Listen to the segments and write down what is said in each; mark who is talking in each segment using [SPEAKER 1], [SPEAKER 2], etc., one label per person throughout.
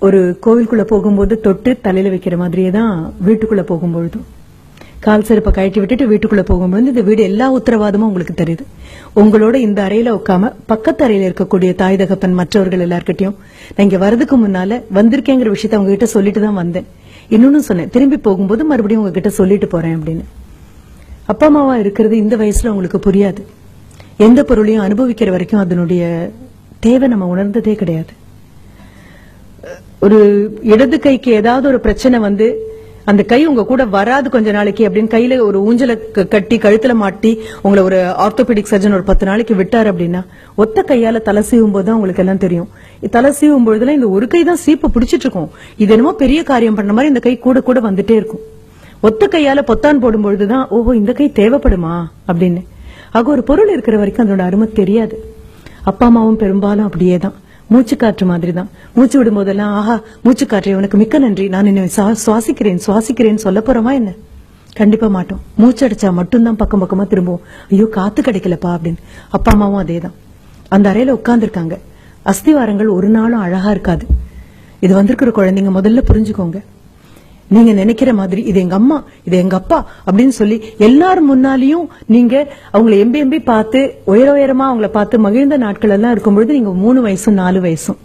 [SPEAKER 1] ஒரு கோவிலுக்குள்ள போகும்போது தொட்டு தலையில வைக்கிற மாதிரியே தான் வீட்டுக்குள்ள போகும்பொழுதும் கால் செருப்பை கழட்டி விட்டுட்டு வீட்டுக்குள்ள போகும்போது இந்த வீடு எல்லா உத்தரவாதமும் உங்களுக்கு தெரியுது. உங்களோட இந்த அறையில உட்காம பக்கத்து அறையில இருக்கக்கூடிய தாய் தகப்பன் மற்றவர்கள் எல்லார்கிட்டையும் நான் இங்க வரதுக்கு முன்னால வந்திருக்கேங்கிற விஷயத்த உங்ககிட்ட சொல்லிட்டு தான் வந்தேன். இன்னொன்னு சொன்னேன், திரும்பி போகும்போது மறுபடியும் உங்ககிட்ட சொல்லிட்டு போறேன் அப்படின்னு. அப்பா அம்மாவா இருக்கிறது இந்த வயசுல உங்களுக்கு புரியாது. எந்த பொருளையும் அனுபவிக்கிற வரைக்கும் அதனுடைய தேவை நம்ம உணர்ந்ததே கிடையாது. ஒரு இடது கைக்கு ஏதாவது ஒரு பிரச்சனை வந்து அந்த கை உங்க கூட வராது கொஞ்ச நாளைக்கு அப்படின்னு கையில ஒரு ஊஞ்சல கட்டி கழுத்துல மாட்டி உங்களை ஒரு ஆர்த்தோபெடிக் சர்ஜன் ஒரு 10 நாளைக்கு விட்டாரு அப்படின்னா ஒத்த கையால தலை சீவும் போதுதான் உங்களுக்கு எல்லாம் தெரியும். தலை சீவும் பொழுதுல இந்த ஒரு கை தான் சீப்பை பிடிச்சிட்டு இருக்கும். இது என்னமோ பெரிய காரியம் பண்ண மாதிரி இந்த கை கூட கூட வந்துட்டே இருக்கும். ஒத்த கையால பொத்தான் போடும் பொழுதுதான் ஓஹோ இந்த கை தேவைப்படுமா அப்படின்னு. ஆக ஒரு பொருள் இருக்கிற வரைக்கும் அதோட அருமை தெரியாது. அப்பா அம்மாவும் பெரும்பாலும் அப்படியேதான், மூச்சு காற்று மாதிரி தான். மூச்சு விடும் போதெல்லாம் ஆஹா மூச்சு காற்று உனக்கு மிக்க நன்றி, நான் என்ன சுவாசிக்கிறேன் சொல்ல போறோமா என்ன? கண்டிப்பா மாட்டோம். மூச்சு அடிச்சா மட்டும்தான் பக்கம் பக்கமா திரும்புவோம், ஐயோ காத்து கிடைக்கலப்பா அப்படின்னு. அப்பா அம்மாவும் அதேதான். அந்த அறையில உட்கார்ந்து இருக்காங்க, அஸ்திவாரங்கள் ஒரு நாளும் அழகா இருக்காது. இது வந்திருக்கிற குழந்தைங்க முதல்ல புரிஞ்சுக்கோங்க. நீங்க நினைக்கிற மாதிரி இது எங்க அம்மா இது எங்க அப்பா அப்படின்னு சொல்லி எல்லாரும் முன்னாலையும் நீங்க அவங்களை எம்பி பார்த்து உயரமா அவங்கள பார்த்து மகிழ்ந்த நாட்கள் எல்லாம் இருக்கும்பொழுது நீங்க 3 வயசும் 4 வயசும்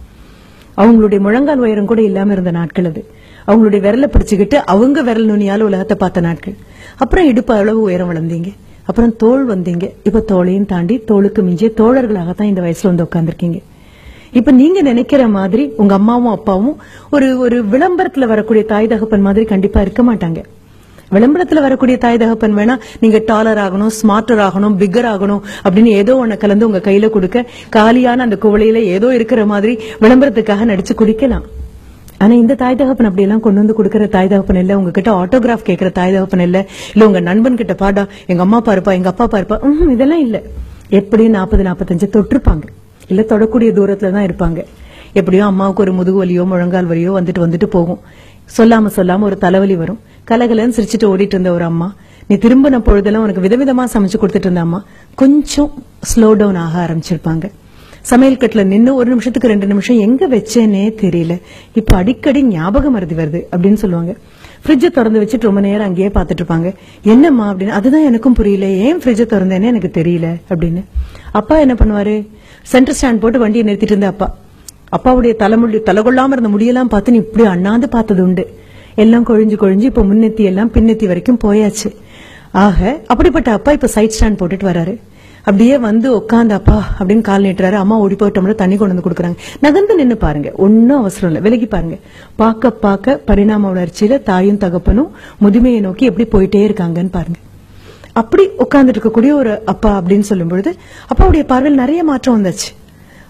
[SPEAKER 1] அவங்களுடைய முழங்கால் உயரம் கூட இல்லாம இருந்த நாட்கள் அது. அவங்களுடைய விரலை பிடிச்சுக்கிட்டு அவங்க விரல் நுனியால உலகத்தை பார்த்த நாட்கள். அப்புறம் இடுப்பு அளவு உயரம் வளர்ந்தீங்க, அப்புறம் தோள் வந்தீங்க, இப்ப தோளையும் தாண்டி தோளுக்கு மிஞ்சிய தோழர்களாகத்தான் இந்த வயசுல வந்து உட்கார்ந்துருக்கீங்க. இப்ப நீங்க நினைக்கிற மாதிரி உங்க அம்மாவும் அப்பாவும் ஒரு விளம்பரத்துல வரக்கூடிய தாய் தகப்பன் மாதிரி கண்டிப்பா இருக்க மாட்டாங்க. விளம்பரத்துல வரக்கூடிய தாய் தகப்பன் வேணா நீங்க டாலர் ஆகணும், ஸ்மார்ட்டர் ஆகணும், பிக்கர் ஆகணும் அப்படின்னு ஏதோ ஒண்ணு கலந்து உங்க கையில கொடுக்க காலியான அந்த குவளையில ஏதோ இருக்கிற மாதிரி விளம்பரத்துக்காக நடிச்சு குடிக்கலாம். ஆனா இந்த தாய் தகப்பன் அப்படி எல்லாம் கொண்டு வந்து கொடுக்கற தாய் தகப்பன் இல்ல. உங்ககிட்ட ஆட்டோகிராஃப் கேட்கிற தாய் தகப்பன் இல்ல. இல்ல உங்க நண்பன் கிட்ட பாடா எங்க அம்மா பாருப்பா எங்க அப்பா பாருப்பா, இதெல்லாம் இல்ல. எப்படியும் 40-45 தொட்டிருப்பாங்க, இல்ல தொடக்கூடிய தூரத்துலதான் இருப்பாங்க. எப்படியோ அம்மாவுக்கு ஒரு முதுகு வலியோ முழங்கால் வலியோ வந்துட்டு போகும். சொல்லாம ஒரு தலைவலி வரும். கலகலன்னு சிரிச்சுட்டு ஓடிட்டு இருந்த ஒரு அம்மா, நீ திரும்பின பொழுதெல்லாம் உனக்கு விதவிதமா சமைச்சு கொடுத்துட்டு இருந்த அம்மா கொஞ்சம் ஸ்லோ டவுன் ஆக ஆரம்பிச்சிருப்பாங்க. சமையல் கட்டுல நின்னு 1 நிமிஷத்துக்கு 2 நிமிஷம் எங்க வச்சேனே தெரியல, இப்ப அடிக்கடி ஞாபகம் மறதி வருது அப்படின்னு சொல்லுவாங்க. ஃப்ரிட்ஜ திறந்து வச்சுட்டு ரொம்ப நேரம் அங்கேயே பாத்துட்டு இருப்பாங்க. என்னம்மா அப்படின்னு. அதுதான் எனக்கும் புரியல, ஏன் ஃப்ரிட்ஜ திறந்தேன்னு எனக்கு தெரியல அப்படின்னு. அப்பா என்ன பண்ணுவாரு, சென்டர் ஸ்டாண்ட் போட்டு வண்டியை நிறுத்திட்டு இருந்த அப்பாவுடைய தலை கொள்ளாம இருந்த முடியெல்லாம் பார்த்து நீ இப்படி அண்ணாந்து பார்த்தது உண்டு. எல்லாம் கொழிஞ்சு இப்ப முன்னெத்தி எல்லாம் பின்னெத்தி வரைக்கும் போயாச்சு. ஆக அப்படிப்பட்ட அப்பா இப்ப சைட் ஸ்டாண்ட் போட்டுட்டு வராரு. அப்படியே வந்து உட்காந்து அப்பா அப்படின்னு கால் நீட்டுறாரு. அம்மா ஓடி போயிட்டோம்ல தண்ணி கொண்டு வந்து கொடுக்குறாங்க. நகர்ந்து நின்னு பாருங்க, ஒன்னும் அவசரம் இல்ல, விலகி பாருங்க. பார்க்க பரிணாம வளர்ச்சியில தாயும் தகப்பனும் முதுமையை நோக்கி எப்படி போயிட்டே இருக்காங்கன்னு பாருங்க. அப்படி உட்கார்ந்துட்டு இருக்கக்கூடிய ஒரு அப்பா அப்படின்னு சொல்லும் பொழுது அப்பாவுடைய பார்வையில் நிறைய மாற்றம் வந்துச்சு.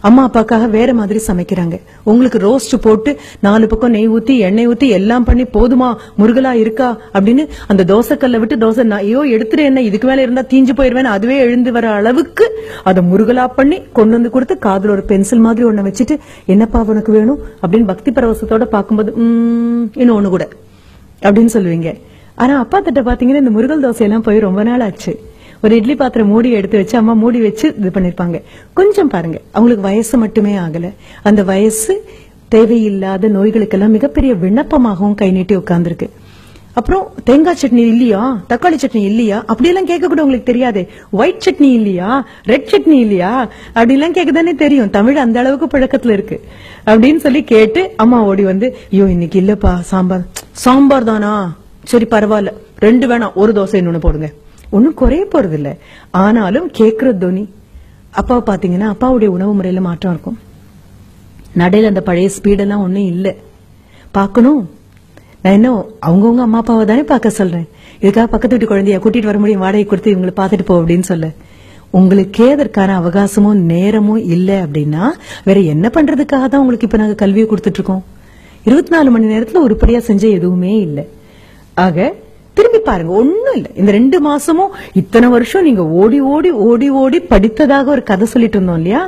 [SPEAKER 1] அம்மா அப்பாக்காக வேற மாதிரி சமைக்கிறாங்க. உங்களுக்கு ரோஸ்ட் போட்டு 4 பக்கம் நெய் ஊத்தி எண்ணெய் ஊத்தி எல்லாம் பண்ணி போதுமா முருகலா இருக்கா அப்படின்னு அந்த தோசைக்கல்ல விட்டு தோசை ஐயோ எடுத்துட்டு என்ன இதுக்கு மேல இருந்தா தீஞ்சு போயிருவேன் அதுவே எழுந்து வர அளவுக்கு அதை முருகலா பண்ணி கொண்டு வந்து கொடுத்து காதுல ஒரு பென்சில் மாதிரி ஒண்ணு வச்சுட்டு என்னப்பா உனக்கு வேணும் அப்படின்னு பக்தி பரவசத்தோட பார்க்கும்போது இன்னும் ஒண்ணு கூட அப்படின்னு சொல்லுவீங்க. ஆனா அப்பா கிட்ட பாத்தீங்கன்னா இந்த முருகல் தோசை எல்லாம் போய் ரொம்ப நாள் ஆச்சு. ஒரு இட்லி பாத்திரம் மூடி எடுத்து வச்சு அம்மா மூடி வச்சு இது பண்ணிருப்பாங்க. கொஞ்சம் பாருங்க, அவங்களுக்கு வயசு மட்டுமே ஆகல, அந்த வயசு தேவையில்லாத நோய்களுக்கெல்லாம் மிகப்பெரிய விண்ணப்பமாகவும் கை நீட்டி உட்கார்ந்துருக்கு. அப்புறம் தேங்காய் சட்னி இல்லையா, தக்காளி சட்னி இல்லையா அப்படியெல்லாம் கேட்க கூட உங்களுக்கு தெரியாது. ஒயிட் சட்னி இல்லையா, ரெட் சட்னி இல்லையா அப்படிலாம் கேட்கதானே தெரியும். தமிழ் அந்த அளவுக்கு பழக்கத்துல இருக்கு அப்படின்னு சொல்லி கேட்டு அம்மா ஓடி வந்து ஐயோ இன்னைக்கு இல்லப்பா சாம்பார் தானா, சரி பரவாயில்ல 2 வேணாம், ஒரு தோசை இன்னொன்னு போடுங்க. ஒன்னும் குறைய போறது இல்ல. ஆனாலும் கேக்குற தோனி அப்பாவை பாத்தீங்கன்னா அப்பாவுடைய உணவு முறையில மாற்றம் இருக்கும். நடையில அந்த பழைய ஸ்பீடெல்லாம் ஒன்னும் இல்ல. பாக்கணும், நான் என்ன அவங்கவுங்க அம்மா அப்பாவை தானே பாக்க சொல்றேன். இதுக்காக பக்கத்து வீட்டு குழந்தைய கூட்டிட்டு வர முடியும், வாடகை கொடுத்து இவங்களை பாத்துட்டு போ அப்படின்னு சொல்ல. உங்களுக்கே அதற்கான அவகாசமும் நேரமும் இல்ல அப்படின்னா வேற என்ன பண்றதுக்காக தான் உங்களுக்கு இப்ப நாங்க கல்வியை கொடுத்துட்டு இருக்கோம். 24 மணி நேரத்துல உருப்படியா செஞ்ச எதுவுமே இல்ல. ஆக திரும்பி பாருங்க, ஒண்ணும் இல்ல. இந்த 2 மாசமும் இத்தனை வருஷம் நீங்க ஓடி ஓடி ஓடி ஓடி படித்ததாக ஒரு கதை சொல்லிட்டு இருந்தோம் இல்லையா,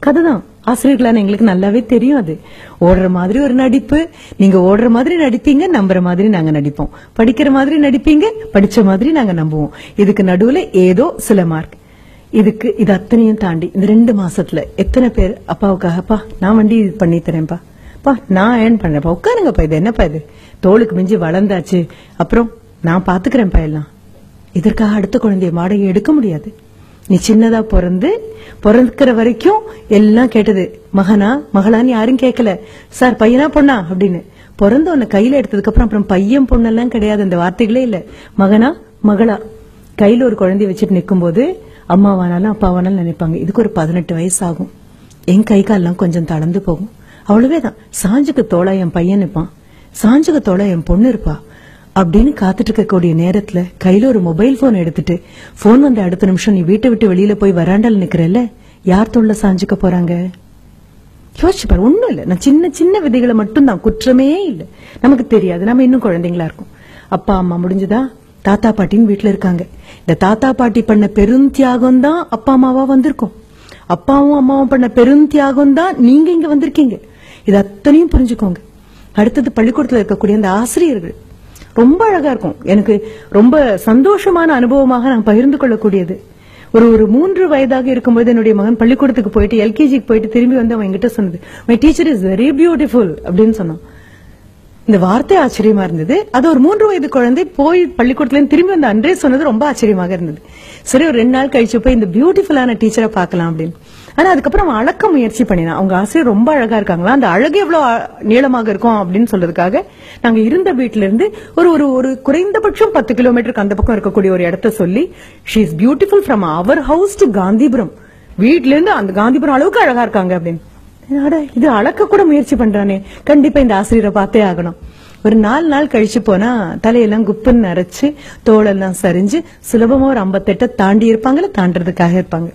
[SPEAKER 1] கதைதான். ஆசிரியர்களான எங்களுக்கு நல்லாவே தெரியும். அது ஓடுற மாதிரி ஒரு நடிப்பு, நீங்க ஓடுற மாதிரி நடிப்பீங்க, நம்புற மாதிரி நாங்க நடிப்போம், படிக்கிற மாதிரி நடிப்பீங்க, படிச்ச மாதிரி நாங்க நம்புவோம். இதுக்கு நடுவுல ஏதோ சில மார்க். இது அத்தனையும் தாண்டி இந்த 2 மாசத்துல எத்தனை பேர் அப்பாவுக்காகப்பா நான் வண்டி பண்ணி தரேன்ப்பா, பா நான் ஏர்ன் பண்றேன்ப்பா, உட்காருங்கப்பா, இது என்னப்பா இது, தோளுக்கு மிஞ்சி வளர்ந்தாச்சு, அப்புறம் நான் பாத்துக்கிறேன்ப்பா எல்லாம். இதற்காக அடுத்த குழந்தைய வாடகை எடுக்க முடியாது. நீ சின்னதா பிறக்கிற வரைக்கும் எல்லாம் கேட்டது, மகனா மகளான்னு யாரும் கேட்கல, சார் பையனா பொண்ணா அப்படின்னு. பிறந்த உன்னை கையில எடுத்ததுக்கு அப்புறம் பையன் பொண்ணெல்லாம் கிடையாது, அந்த வார்த்தைகளே இல்ல. மகனா மகளா கையில ஒரு குழந்தைய வச்சுட்டு நிக்கும் போது அம்மாவானாலும் அப்பாவானாலும் நினைப்பாங்க, இதுக்கு ஒரு 18 வயசு ஆகும், என் கை கால்லாம் கொஞ்சம் தளர்ந்து போகும், அவ்வளவேதான். சாஞ்சுக்கு தோளா என் பையன் நிற்பான், சாஞ்சுக்கு தோளா என் பொண்ணு இருப்பா அப்படின்னு காத்துட்டு இருக்கக்கூடிய நேரத்துல கையில ஒரு மொபைல் போன் எடுத்துட்டு போன் வந்த அடுத்த நிமிஷம் நீ வீட்டை விட்டு வெளியில போய் வராண்டால நிக்கிறல்ல, யார் தோல்ல சாஞ்சுக்க போறாங்க? யோசிச்சு பாரு. ஒண்ணும் இல்ல, நான் சின்ன சின்ன விதைகளை மட்டும் தான், குற்றமே இல்ல. நமக்கு தெரியாது, நம்ம இன்னும் குழந்தைங்களா இருக்கும். அப்பா அம்மா முடிஞ்சதா, தாத்தா பாட்டின்னு வீட்டுல இருக்காங்க. இந்த தாத்தா பாட்டி பண்ண பெரும் தியாகம் தான் அப்பா அம்மாவா வந்திருக்கோம். அப்பாவும் அம்மாவும் பண்ண பெரும் தியாகம் தான் நீங்க இங்க வந்திருக்கீங்க. இது அத்தனையும் புரிஞ்சுக்கோங்க. அடுத்தது பள்ளிக்கூடத்துல இருக்கக்கூடிய அந்த ஆசிரியர்கள் ரொம்ப அழகா இருக்கும். எனக்கு ரொம்ப சந்தோஷமான அனுபவமாக நான் பகிர்ந்து கொள்ளக்கூடியது. ஒரு 3 வயதாக இருக்கும்போது என்னுடைய மகன் பள்ளிக்கூடத்துக்கு போயிட்டு எல்கேஜிக்கு போயிட்டு திரும்பி வந்து அவன் என்கிட்ட சொன்னது, my teacher is very beautiful அப்படின்னு சொன்னான். இந்த வார்த்தை ஆச்சரியமா இருந்தது. அது ஒரு 3 வயது குழந்தை போய் பள்ளிக்கூடத்துல திரும்பி வந்து அன்றே சொன்னது ரொம்ப ஆச்சரியமாக இருந்தது. சரி, ஒரு 2 நாள் கழிச்சு போய் இந்த பியூட்டிஃபுல்லான டீச்சரை பார்க்கலாம் அப்படின்னு. ஆனா அதுக்கப்புறம் அளக்க முயற்சி பண்ணினான். அவங்க ஆசிரியர் ரொம்ப அழகா இருக்காங்களா, அந்த அழகு எவ்வளவு நீளமாக இருக்கும் அப்படின்னு சொல்றதுக்காக நாங்க இருந்த வீட்டுல இருந்து ஒரு குறைந்தபட்சம் 10 கிலோமீட்டருக்கு அந்த பக்கம் இருக்கக்கூடிய ஒரு இடத்த சொல்லி, she is beautiful from our house to Gandhipuram, வீட்ல இருந்து அந்த காந்திபுரம் அளவுக்கு அழகா இருக்காங்க அப்படின்னு. இது அளக்க கூட முயற்சி பண்றானே, கண்டிப்பா இந்த ஆசிரியரை பார்த்தே ஆகணும். ஒரு 4 நாள் கழிச்சு போனா தலையெல்லாம் குப்புன்னு நரைச்சு தோளெல்லாம் சரிஞ்சு சுலபமா ஒரு 58 தாண்டி இருப்பாங்கல்ல, தாண்டறதுக்காக இருப்பாங்க.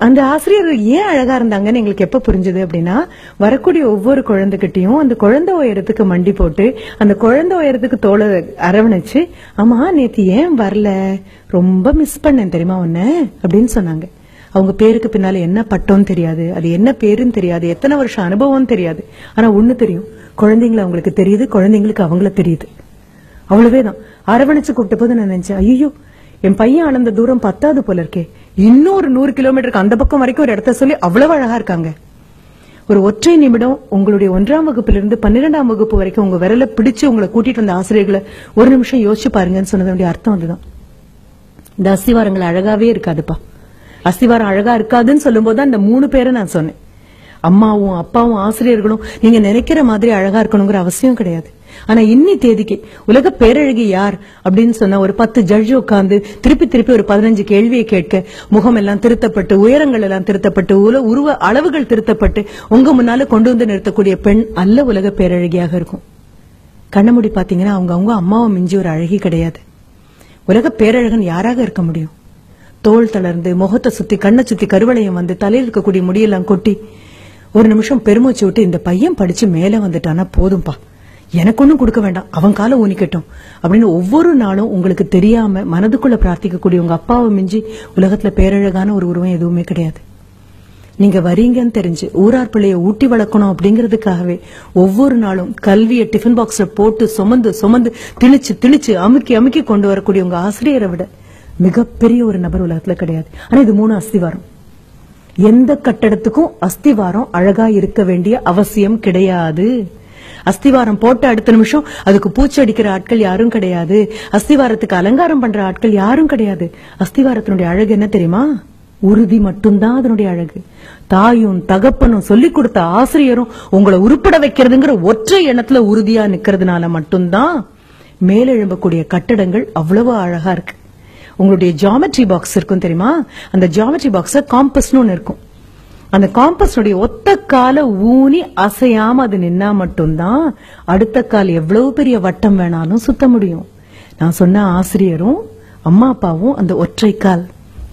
[SPEAKER 1] அந்த ஆசிரியர் ஏன் அழகா இருந்தாங்கன்னு எங்களுக்கு எப்ப புரிஞ்சது அப்படின்னா, வரக்கூடிய ஒவ்வொரு குழந்தைகிட்டையும் அந்த குழந்தை உயரத்துக்கு மண்டி போட்டு அந்த குழந்தை உயரத்துக்கு தோளை அரவணைச்சு, ஆமா நேத்து ஏன் வரல, ரொம்ப மிஸ் பண்ணேன் தெரியுமா உன்ன அப்படின்னு சொன்னாங்க. அவங்க பேருக்கு பின்னால என்ன பட்டோன்னு தெரியாது, அது என்ன பேருன்னு தெரியாது, எத்தனை வருஷம் அனுபவம் தெரியாது. ஆனா ஒண்ணு தெரியும், குழந்தைங்களை அவங்களுக்கு தெரியுது, குழந்தைங்களுக்கு அவங்கள தெரியுது. அவ்வளவேதான். அரவணைச்சு கூப்பிட்ட போது நான் நினைச்சேன், ஐயோ என் பையன் அளந்த தூரம் 10வது போல இருக்கே, இன்னொரு 100 கிலோமீட்டருக்கு அந்த பக்கம் வரைக்கும் ஒரு இடத்த சொல்லி அவ்வளவு அழகா இருக்காங்க. ஒரு ஒற்றை நிமிடம் உங்களுடைய 1ஆம் வகுப்பிலிருந்து 12ஆம் வகுப்பு வரைக்கும் உங்க விரல பிடிச்சு உங்களை கூட்டிட்டு வந்த ஆசிரியர்களை ஒரு நிமிஷம் யோசிச்சு பாருங்கன்னு சொன்னதனுடைய அர்த்தம் அதுதான். இந்த அஸ்திவாரங்கள் அழகாவே இருக்காதுப்பா. அஸ்திவாரம் அழகா இருக்காதுன்னு சொல்லும் போதுதான் இந்த 3 பேரை நான் சொன்னேன். அம்மாவும் அப்பாவும் ஆசிரியர்களும் நீங்க நினைக்கிற மாதிரி அழகா இருக்கணுங்கிற அவசியம் கிடையாது. ஆனா இன்னி தேதிக்கு உலக பேரழகி யார் அப்படின்னு சொன்னா, ஒரு 10 ஜட்ஜ் உட்கார்ந்து திருப்பி ஒரு 15 கேள்வியை கேட்க, முகம் எல்லாம் திருத்தப்பட்டு, உயரங்கள் எல்லாம் திருத்தப்பட்டு, உருவ அளவுகள் திருத்தப்பட்டு உங்க முன்னால கொண்டு வந்து நிறுத்தக்கூடிய பெண் அல்ல உலக பேரழகியாக இருக்கும். கண்ணமுடி பாத்தீங்கன்னா அவங்க அம்மாவை மிஞ்சி ஒரு அழகி கிடையாது. உலக பேரழகன் யாராக இருக்க முடியும்? தோல் தளர்ந்து, முகத்தை சுத்தி, கண்ணை சுத்தி கருவளையம் வந்து, தலையில் இருக்கக்கூடிய முடியெல்லாம் கொட்டி ஒரு நிமிஷம் பெருமூச்சு விட்டு, இந்த பையன் படிச்சு மேல வந்துட்டானா போதும்பா, எனக்கு ஒண்ணும் கொடுக்க வேண்டாம், அவன் காலை ஊனிக்கட்டும் அப்படின்னு ஒவ்வொரு நாளும் உங்களுக்கு தெரியாம மனதுக்குள்ள பிரார்த்திக்கக்கூடிய உங்க அப்பாவை மிஞ்சி உலகத்துல பேரழகான ஒரு உருவம் எதுவுமே கிடையாது. நீங்க வரீங்கன்னு தெரிஞ்சு ஊரார் பிள்ளைய ஊட்டி வளர்க்கணும் அப்படிங்கறதுக்காகவே ஒவ்வொரு நாளும் கல்வியை டிஃபன் பாக்ஸ்ல போட்டு சுமந்து திணிச்சு அமுக்கி கொண்டு வரக்கூடிய உங்க ஆசிரியரை விட மிகப்பெரிய ஒரு நபர் உலகத்துல கிடையாது. ஆனா இது 3 அஸ்திவாரம். எந்த கட்டடத்துக்கும் அஸ்திவாரம் அழகா இருக்க வேண்டிய அவசியம் கிடையாது. அஸ்திவாரம் போட்ட அடுத்த நிமிஷம் அதுக்கு பூச்சி அடிக்கிற ஆட்கள் யாரும் கிடையாது. அஸ்திவாரத்துக்கு அலங்காரம் பண்ற ஆட்கள் யாரும் கிடையாது. அஸ்திவாரத்தினுடைய அழகு என்ன தெரியுமா? உறுதி மட்டும்தான் அதனுடைய அழகு. தாயும் தகப்பனும் சொல்லிக் கொடுத்த ஆசிரியரும் உங்களை உருப்பட வைக்கிறதுங்கிற ஒற்றை எண்ணத்துல உறுதியா நிக்கிறதுனால மட்டும்தான் மேலெழும்பக்கூடிய கட்டடங்கள் அவ்வளவு அழகா இருக்கு. உங்களுடைய ஜியோமெட்ரி பாக்ஸ் இருக்கும் தெரியுமா? அந்த ஜியோமெட்ரி பாக்ஸ் காம்பஸ்னு ஒண்ணு இருக்கும். அந்த காம்பஸுடைய ஒத்த கால ஊனி அசையாம அது நின்னா மட்டும்தான் அடுத்த கால் எவ்வளவு பெரிய வட்டம் வேணாலும் சுத்த முடியும். நான் சொன்ன ஆசிரியரும் அம்மா அப்பாவும் அந்த ஒற்றை கால்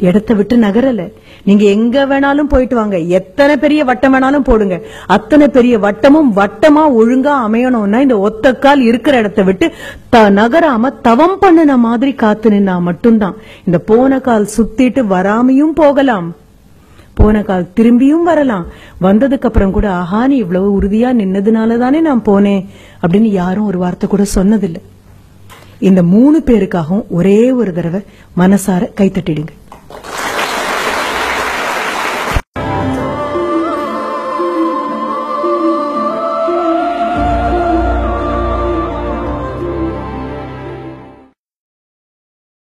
[SPEAKER 1] இடத்தை விட்டு நகரல. நீங்க எங்க வேணாலும் போயிட்டு வாங்க, எத்தனை பெரிய வட்டம் வேணாலும் போடுங்க, அத்தனை பெரிய வட்டமும் வட்டமா ஒழுங்கா அமையணும்னா இந்த ஒத்த கால் இருக்கிற இடத்தை விட்டு நகராம தவம் பண்ணின மாதிரி காத்து நின்னா மட்டும்தான். இந்த போன கால் சுத்திட்டு வராமையும் போகலாம், போன கால் திரும்பியும் வரலாம். வந்ததுக்கு அப்புறம் கூட ஆஹா நீ இவ்வளவு உறுதியா நின்னதுனாலதானே நான் போனேன் அப்படின்னு யாரும் ஒரு வார்த்தை கூட சொன்னதில்லை. இந்த 3 பேருக்காகவும் ஒரே ஒரு தடவை மனசார கைத்தட்டிடுங்க.